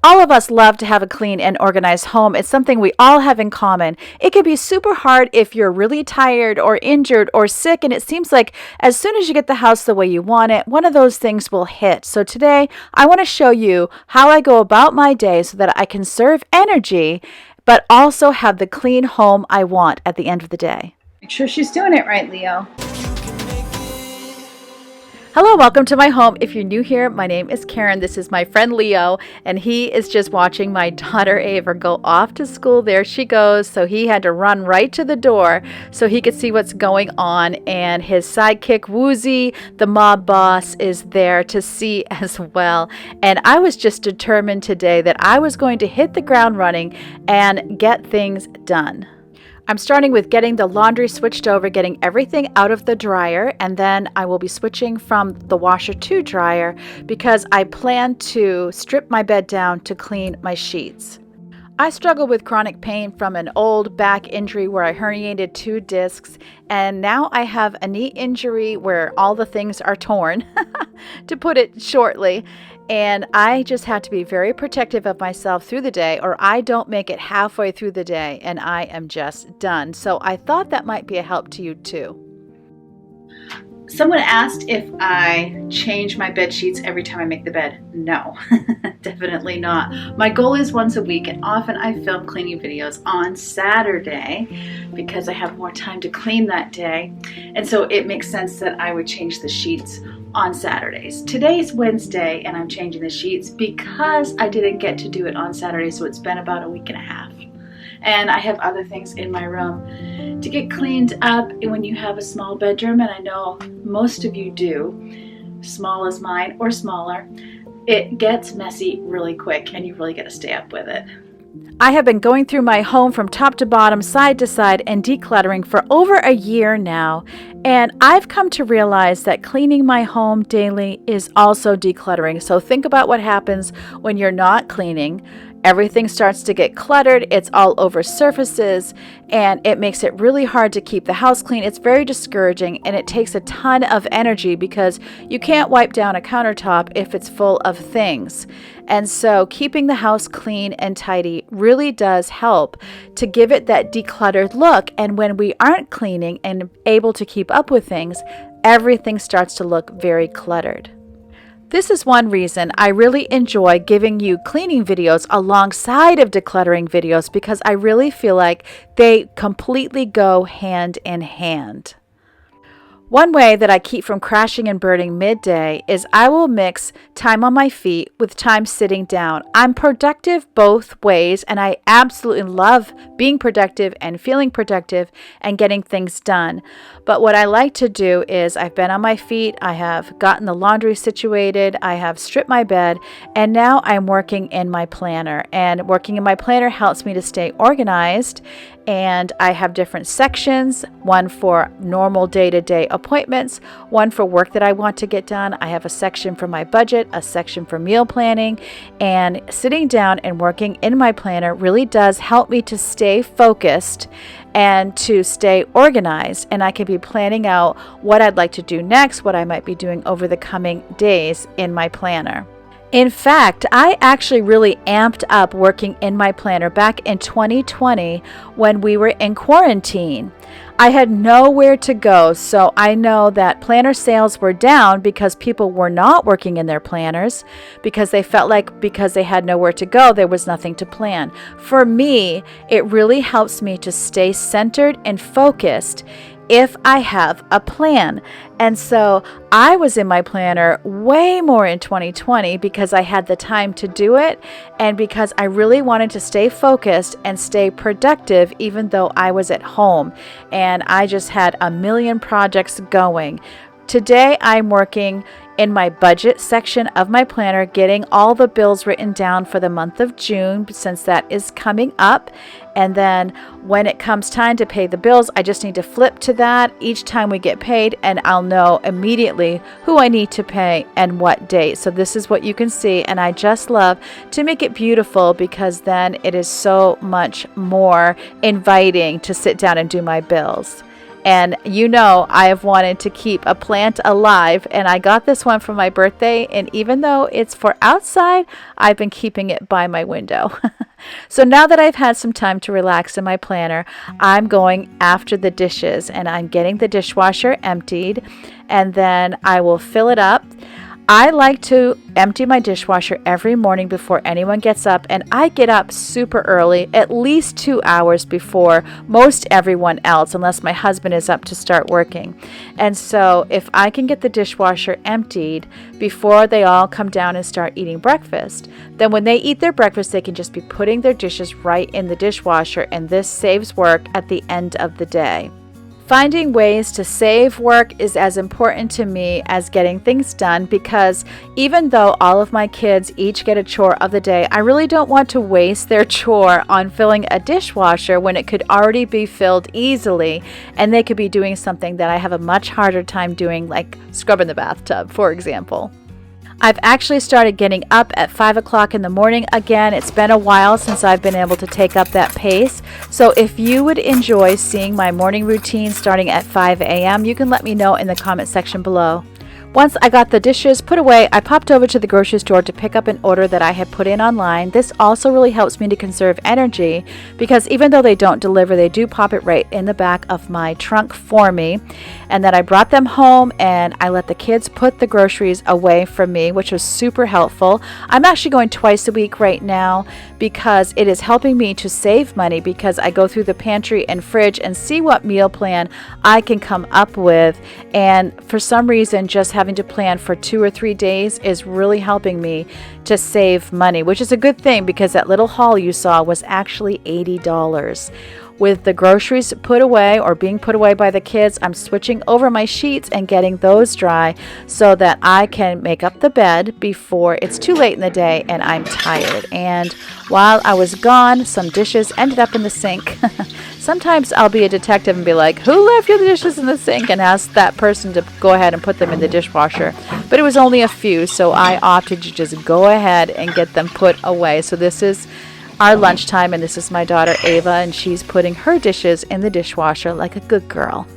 All of us love to have a clean and organized home. It's something we all have in common. It can be super hard if you're really tired or injured or sick, and it seems like as soon as you get the house the way you want it, one of those things will hit. So today, I want to show you how I go about my day so that I can conserve energy, but also have the clean home I want at the end of the day. Make sure she's doing it right, Leo. Hello, welcome to my home. If you're new here, my name is Karen. This is my friend Leo, and he is just watching my daughter Ava go off to school. There she goes. So he had to run right to the door so he could see what's going on. And his sidekick, Woozy, the mob boss, is there to see as well. And I was just determined today that I was going to hit the ground running and get things done. I'm starting with getting the laundry switched over, getting everything out of the dryer, and then I will be switching from the washer to dryer because I plan to strip my bed down to clean my sheets. I struggle with chronic pain from an old back injury where I herniated 2 discs, and now I have a knee injury where all the things are torn, to put it shortly. And I just have to be very protective of myself through the day, or I don't make it halfway through the day and I am just done. So I thought that might be a help to you too. Someone asked if I change my bed sheets every time I make the bed. No, definitely not. My goal is once a week, and often I film cleaning videos on Saturday because I have more time to clean that day. And so it makes sense that I would change the sheets on Saturdays. Today's Wednesday and I'm changing the sheets because I didn't get to do it on Saturday, so it's been about a week and a half. And I have other things in my room to get cleaned up when you have a small bedroom, and I know most of you do, small as mine or smaller. It gets messy really quick and you really got to stay up with it. I have been going through my home from top to bottom, side to side, and decluttering for over a year now. And I've come to realize that cleaning my home daily is also decluttering. So think about what happens when you're not cleaning. Everything starts to get cluttered. It's all over surfaces, and it makes it really hard to keep the house clean. It's very discouraging, and it takes a ton of energy because you can't wipe down a countertop if it's full of things. And so keeping the house clean and tidy really does help to give it that decluttered look. And when we aren't cleaning and able to keep up with things, everything starts to look very cluttered. This is one reason I really enjoy giving you cleaning videos alongside of decluttering videos, because I really feel like they completely go hand in hand. One way that I keep from crashing and burning midday is I will mix time on my feet with time sitting down. I'm productive both ways, and I absolutely love being productive and feeling productive and getting things done. But what I like to do is I've been on my feet, I have gotten the laundry situated, I have stripped my bed, and now I'm working in my planner. And working in my planner helps me to stay organized. And I have different sections, one for normal day-to-day appointments, one for work that I want to get done. I have a section for my budget, a section for meal planning, and sitting down and working in my planner really does help me to stay focused and to stay organized. And I can be planning out what I'd like to do next, what I might be doing over the coming days in my planner. In fact, I actually really amped up working in my planner back in 2020 when we were in quarantine. I had nowhere to go, so I know that planner sales were down because people were not working in their planners because they felt like because they had nowhere to go, there was nothing to plan. For me, it really helps me to stay centered and focused if I have a plan. And so I was in my planner way more in 2020 because I had the time to do it and because I really wanted to stay focused and stay productive even though I was at home and I just had a million projects going. Today I'm working in my budget section of my planner, getting all the bills written down for the month of June since that is coming up. And then when it comes time to pay the bills, I just need to flip to that each time we get paid, and I'll know immediately who I need to pay and what date. So this is what you can see, and I just love to make it beautiful because then it is so much more inviting to sit down and do my bills. And you know, I have wanted to keep a plant alive, and I got this one for my birthday. And even though it's for outside, I've been keeping it by my window. So now that I've had some time to relax in my planner, I'm going after the dishes, and I'm getting the dishwasher emptied, and then I will fill it up. I like to empty my dishwasher every morning before anyone gets up, and I get up super early, at least 2 hours before most everyone else, unless my husband is up to start working. And so if I can get the dishwasher emptied before they all come down and start eating breakfast, then when they eat their breakfast, they can just be putting their dishes right in the dishwasher, and this saves work at the end of the day. Finding ways to save work is as important to me as getting things done, because even though all of my kids each get a chore of the day, I really don't want to waste their chore on filling a dishwasher when it could already be filled easily, and they could be doing something that I have a much harder time doing, like scrubbing the bathtub, for example. I've actually started getting up at 5 o'clock in the morning again. It's been a while since I've been able to take up that pace. So if you would enjoy seeing my morning routine starting at 5 a.m., you can let me know in the comment section below. Once I got the dishes put away, I popped over to the grocery store to pick up an order that I had put in online. This also really helps me to conserve energy, because even though they don't deliver, they do pop it right in the back of my trunk for me. And then I brought them home, and I let the kids put the groceries away from me, which was super helpful. I'm actually going twice a week right now because it is helping me to save money, because I go through the pantry and fridge and see what meal plan I can come up with. And for some reason, just having to plan for 2 or 3 days is really helping me to save money, which is a good thing, because that little haul you saw was actually $80. With the groceries put away or being put away by the kids, I'm switching over my sheets and getting those dry so that I can make up the bed before it's too late in the day and I'm tired. And while I was gone, some dishes ended up in the sink. Sometimes I'll be a detective and be like, who left your dishes in the sink? And ask that person to go ahead and put them in the dishwasher. But it was only a few, so I opted to just go ahead and get them put away. So this is our lunchtime, and this is my daughter Ava, and she's putting her dishes in the dishwasher like a good girl.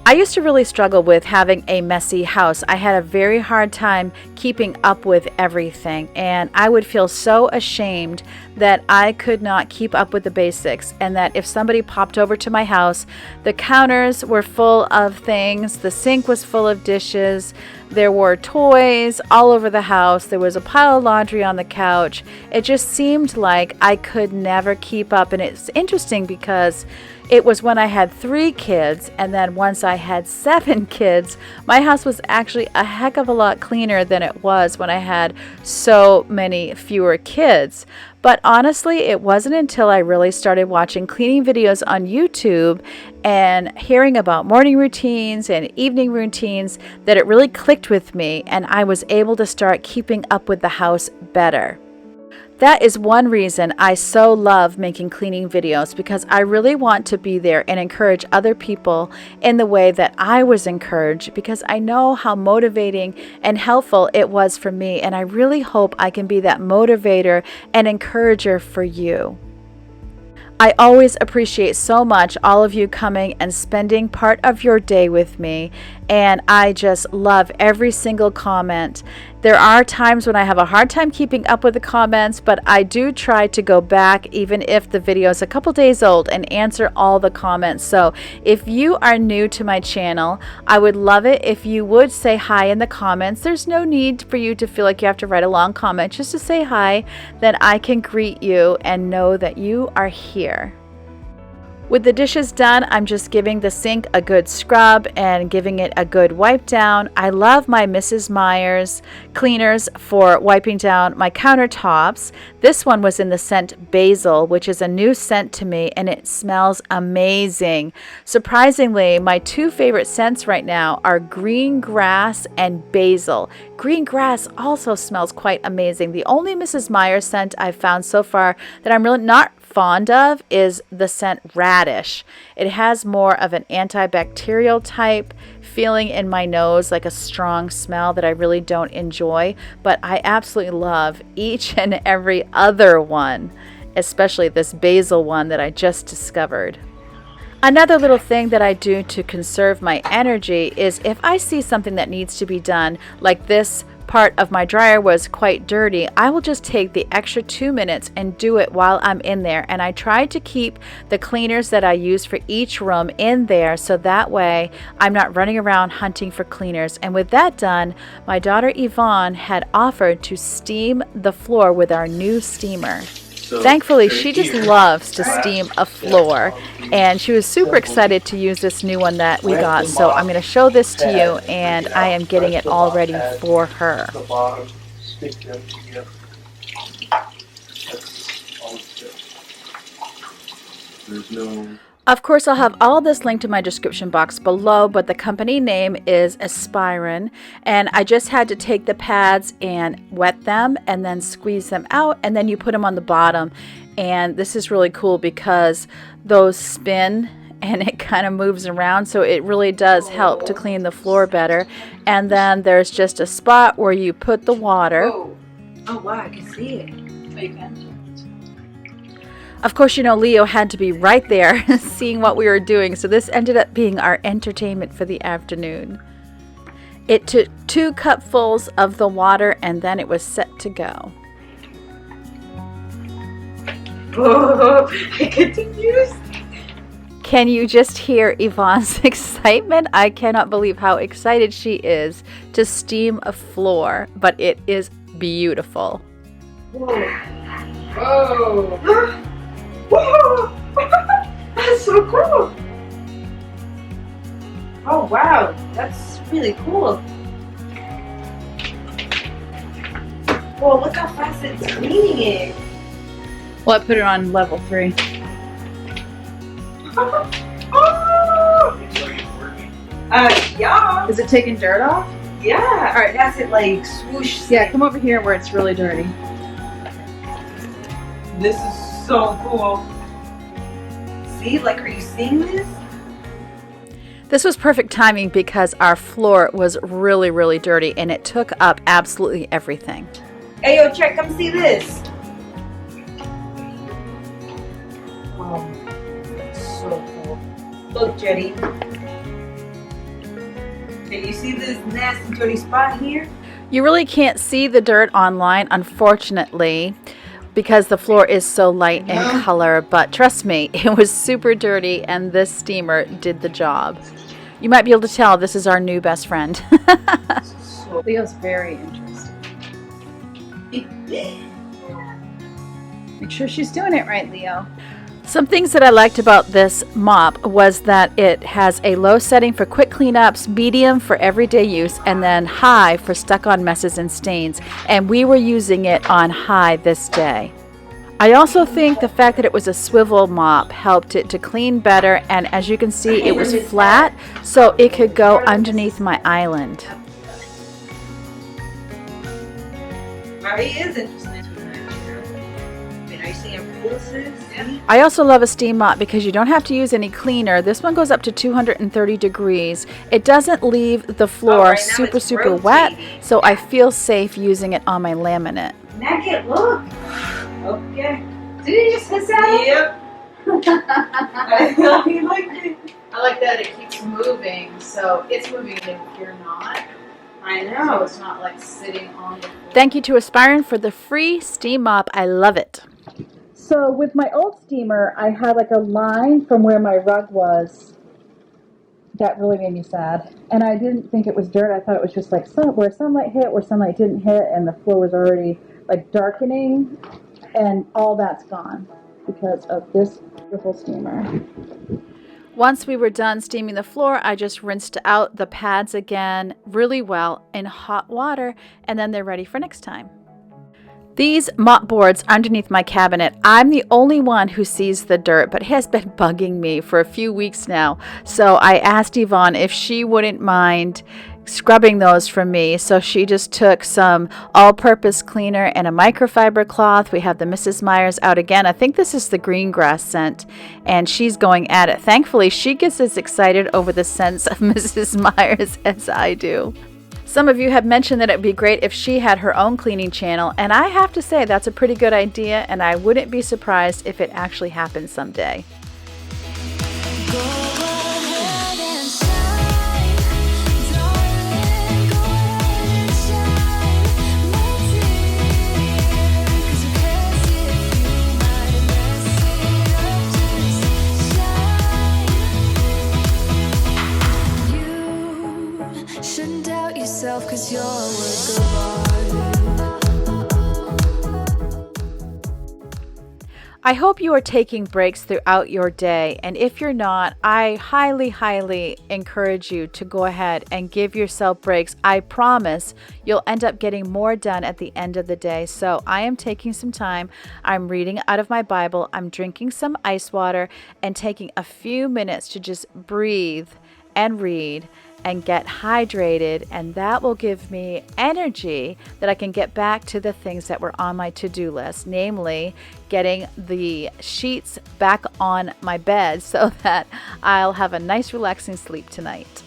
I used to really struggle with having a messy house. I had a very hard time keeping up with everything, and I would feel so ashamed that I could not keep up with the basics, and that if somebody popped over to my house, the counters were full of things, the sink was full of dishes, there were toys all over the house, there was a pile of laundry on the couch. It just seemed like I could never keep up. And it's interesting because it was when I had 3 kids, and then once I had 7 kids, my house was actually a heck of a lot cleaner than it was when I had so many fewer kids. But honestly, it wasn't until I really started watching cleaning videos on YouTube and hearing about morning routines and evening routines that it really clicked with me, and I was able to start keeping up with the house better. That is one reason I so love making cleaning videos, because I really want to be there and encourage other people in the way that I was encouraged, because I know how motivating and helpful it was for me, and I really hope I can be that motivator and encourager for you. I always appreciate so much all of you coming and spending part of your day with me, and I just love every single comment. There are times when I have a hard time keeping up with the comments, but I do try to go back, even if the video is a couple days old, and answer all the comments. So if you are new to my channel, I would love it if you would say hi in the comments. There's no need for you to feel like you have to write a long comment, just to say hi, then I can greet you and know that you are here. With the dishes done, I'm just giving the sink a good scrub and giving it a good wipe down. I love my Mrs. Meyer's cleaners for wiping down my countertops. This one was in the scent Basil, which is a new scent to me, and it smells amazing. Surprisingly, my 2 favorite scents right now are green grass and basil. Green grass also smells quite amazing. The only Mrs. Meyer scent I've found so far that I'm really not fond of is the scent radish. It has more of an antibacterial type feeling in my nose, like a strong smell that I really don't enjoy, but I absolutely love each and every other one, especially this basil one that I just discovered. Another little thing that I do to conserve my energy is if I see something that needs to be done, like this part of my dryer was quite dirty, I will just take the extra 2 minutes and do it while I'm in there. And I try to keep the cleaners that I use for each room in there, so that way I'm not running around hunting for cleaners. And with that done, my daughter Yvonne had offered to steam the floor with our new steamer. Thankfully, she just loves to steam a floor, and she was super excited to use this new one that we got. So I'm going to show this to you, and I am getting it all ready for her. Of course, I'll have all this linked in my description box below, but the company name is Aspirin, and I just had to take the pads and wet them and then squeeze them out, and then you put them on the bottom. And this is really cool because those spin and it kind of moves around, so it really does help to clean the floor better. And then there's just a spot where you put the water. Oh wow, I can see it. Oh, you can? Of course, you know, Leo had to be right there seeing what we were doing, so this ended up being our entertainment for the afternoon. It took 2 cupfuls of the water, and then it was set to go. Oh, I get confused. Can you just hear Yvonne's excitement? I cannot believe how excited she is to steam a floor, but it is beautiful. Whoa. Whoa. Whoa! That's so cool! Oh wow, that's really cool. Whoa, look how fast it's cleaning it. Well, I put it on level 3. Oh! Yeah. Is it taking dirt off? Yeah. Alright, that's it, like swoosh. Yeah, come over here where it's really dirty. This is so cool. See, like, are you seeing this? This was perfect timing because our floor was really, really dirty and it took up absolutely everything. Hey, yo, check, come see this. Wow, that's so cool. Look, Jetty. Can you see this nasty, dirty spot here? You really can't see the dirt online, unfortunately, because the floor is so light in color, but trust me, it was super dirty and this steamer did the job. You might be able to tell this is our new best friend. Leo's very interested. Make sure she's doing it right, Leo. Some things that I liked about this mop was that it has a low setting for quick cleanups, medium for everyday use, and then high for stuck-on messes and stains. And we were using it on high this day. I also think the fact that it was a swivel mop helped it to clean better, and as you can see, it was flat, so it could go underneath my island. He is interesting. Are you seeing pulses? I also love a steam mop because you don't have to use any cleaner. This one goes up to 230 degrees. It doesn't leave the floor super wet, so I feel safe using it on my laminate. Naked, look. Okay. Did you just hiss at it? Yep. I like it. I like that it keeps moving, so it's moving if you're not. I So know. it's not like sitting on the floor. Thank you to Aspirin for the free steam mop. I love it. So with my old steamer, I had like a line from where my rug was. That really made me sad. And I didn't think it was dirt. I thought it was just like where sunlight hit, where sunlight didn't hit, and the floor was already like darkening. And all that's gone because of this beautiful steamer. Once we were done steaming the floor, I just rinsed out the pads again really well in hot water, and then they're ready for next time. These mop boards underneath my cabinet, I'm the only one who sees the dirt, but it has been bugging me for a few weeks now. So I asked Yvonne if she wouldn't mind scrubbing those for me. So she just took some all-purpose cleaner and a microfiber cloth. We have the Mrs. Myers out again. I think this is the green grass scent, and she's going at it. Thankfully, she gets as excited over the scents of Mrs. Myers as I do. Some of you have mentioned that it would be great if she had her own cleaning channel, and I have to say that's a pretty good idea, and I wouldn't be surprised if it actually happens someday. Go I hope you are taking breaks throughout your day, and if you're not, I highly encourage you to go ahead and give yourself breaks. I promise you'll end up getting more done at the end of the day. So I am taking some time. I'm reading out of my Bible. I'm drinking some ice water and taking a few minutes to just breathe and read and get hydrated, and that will give me energy that I can get back to the things that were on my to-do list, namely getting the sheets back on my bed so that I'll have a nice relaxing sleep tonight.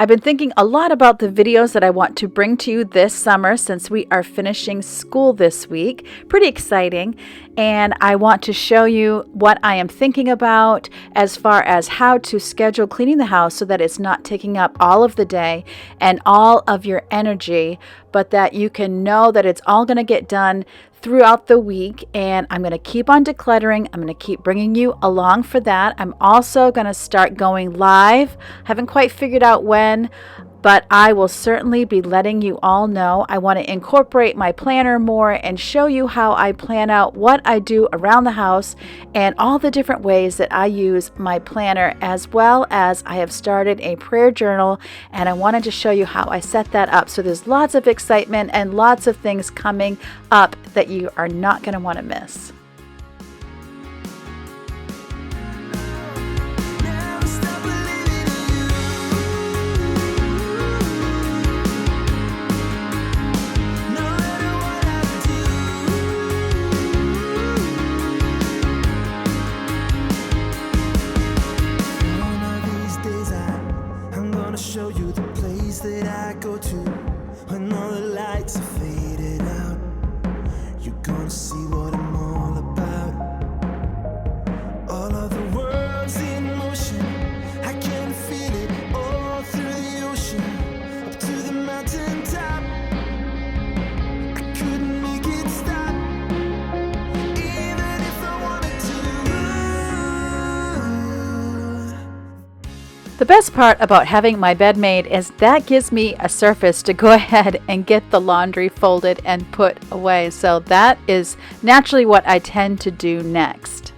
I've been thinking a lot about the videos that I want to bring to you this summer since we are finishing school this week. Pretty exciting. And I want to show you what I am thinking about as far as how to schedule cleaning the house so that it's not taking up all of the day and all of your energy, but that you can know that it's all going to get done throughout the week. And I'm going to keep on decluttering. I'm going to keep bringing you along for that. I'm also going to start going live. Haven't quite figured out when, but I will certainly be letting you all know. I want to incorporate my planner more and show you how I plan out what I do around the house and all the different ways that I use my planner, as well as I have started a prayer journal, and I wanted to show you how I set that up. So there's lots of excitement and lots of things coming up that you are not going to want to miss. Show you the place that I go to when all the lights are faded out. You're gonna see what I'm all about. All of the world's in motion. I can feel it all through the ocean, up to the mountain top. I couldn't make it stop, even if I wanted to. The best part about having my bed made is that gives me a surface to go ahead and get the laundry folded and put away. So that is naturally what I tend to do next.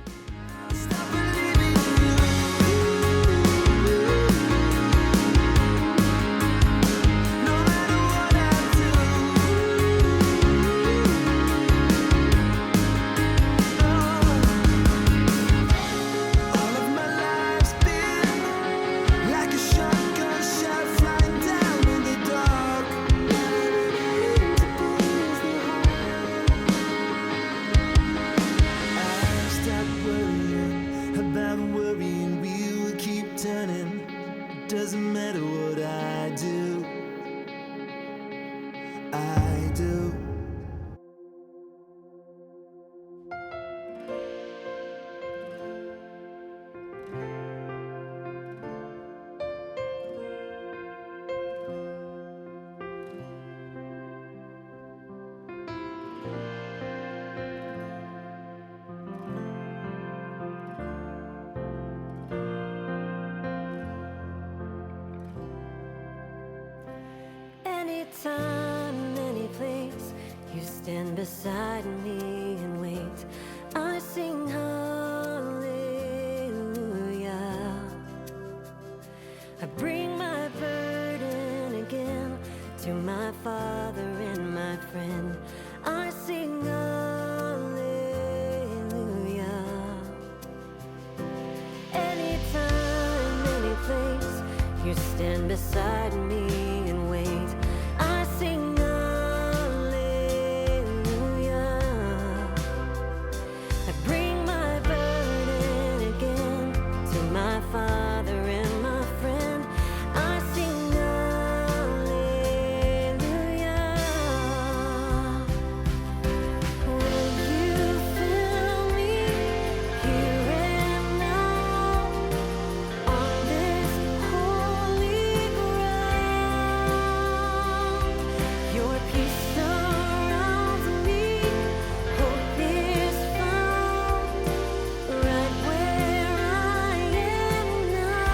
Anytime, any place, you stand beside me and wait. I sing hallelujah. I bring my burden again to my Father and my friend. I sing hallelujah. Anytime, any place, you stand beside me and wait. I sing hallelujah. I bring my burden again to my Father and my friend. I sing hallelujah. Will you fill me here and now on this holy ground? Your peace surrounds me, hope is found right where I am now.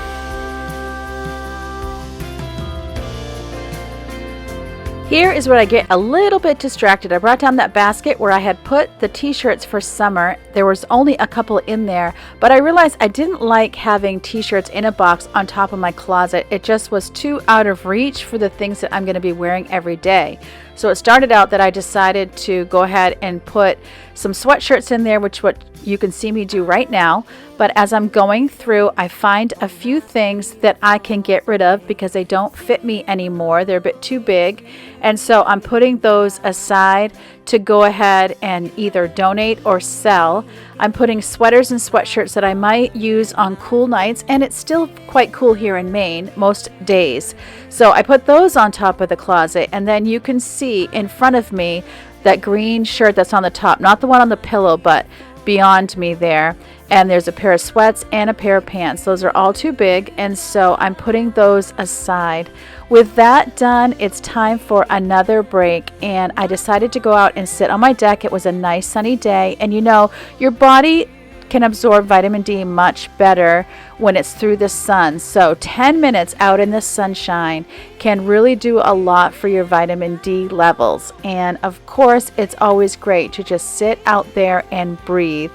Here is where I get a little bit distracted. I brought down that basket where I had put the t-shirts for summer. There was only a couple in there, but I realized I didn't like having t-shirts in a box on top of my closet. It just was too out of reach for the things that I'm going to be wearing every day. So it started out that I decided to go ahead and put some sweatshirts in there, which what you can see me do right now. But as I'm going through, I find a few things that I can get rid of because they don't fit me anymore. They're a bit too big. And so I'm putting those aside to go ahead and either donate or sell. I'm putting sweaters and sweatshirts that I might use on cool nights, and it's still quite cool here in Maine most days. So I put those on top of the closet, and then you can see in front of me that green shirt that's on the top, not the one on the pillow, but beyond me there. And there's a pair of sweats and a pair of pants. Those are all too big, and so I'm putting those aside. With that done, it's time for another break, and I decided to go out and sit on my deck. It was a nice sunny day, and you know, your body can absorb vitamin D much better when it's through the sun. So 10 minutes out in the sunshine can really do a lot for your vitamin D levels. And of course, it's always great to just sit out there and breathe.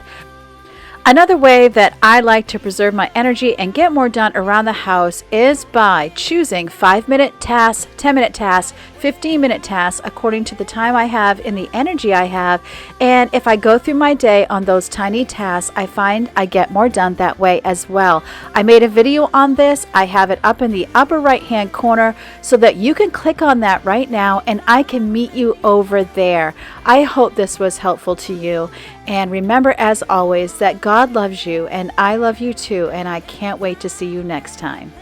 Another way that I like to preserve my energy and get more done around the house is by choosing 5-minute tasks, 10-minute tasks, 15-minute tasks according to the time I have and the energy I have. And if I go through my day on those tiny tasks, I find I get more done that way as well. I made a video on this. I have it up in the upper right hand corner so that you can click on that right now and I can meet you over there. I hope this was helpful to you. And remember, as always, that God loves you and I love you too, and I can't wait to see you next time.